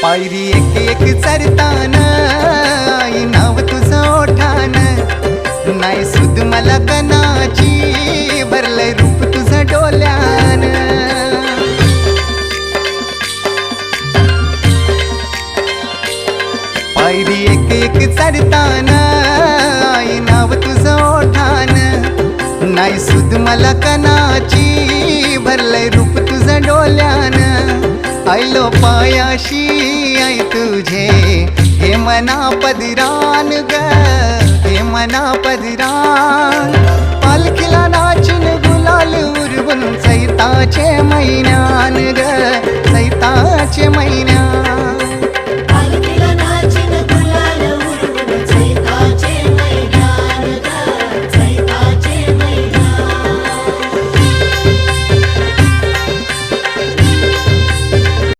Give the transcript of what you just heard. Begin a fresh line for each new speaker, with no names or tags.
पायरी एक एक चरतान आई नाव तुझं ओठान नाही सुद मला कनाची भरलंय रूप तुझं डोल्यान पायरी एक एक चरतान आई नाव तुझं ओठान नाही सुद मला कनाची भरलंय रूप तुझं डोल्यान आयलो पायाशी आई तुझे हे मना पदरान ग हे मना पदरान पालखीला नाचून गुलाल उरवून चैताचे महिन्यान ग चैताचे महिन्यान